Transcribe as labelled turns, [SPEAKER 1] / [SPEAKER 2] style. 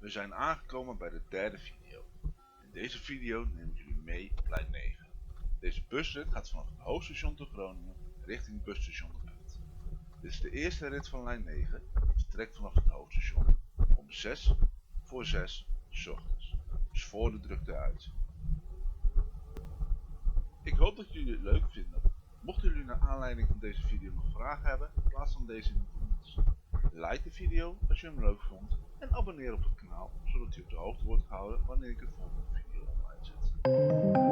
[SPEAKER 1] We zijn aangekomen bij de derde video. In deze video neem ik jullie mee op lijn 9. Deze busrit gaat vanaf het Hoofdstation te Groningen richting Busstation de Punt. Dit is de eerste rit van lijn 9 en vertrekt vanaf het Hoofdstation om 6 voor 6 's ochtends, dus voor de drukte uit. Ik hoop dat jullie het leuk vinden. Mochten jullie naar aanleiding van deze video nog vragen hebben, plaats dan deze in de comments. Like de video als je hem leuk vond en abonneer op het kanaal, zodat u op de hoogte wordt gehouden wanneer ik de volgende video online zet.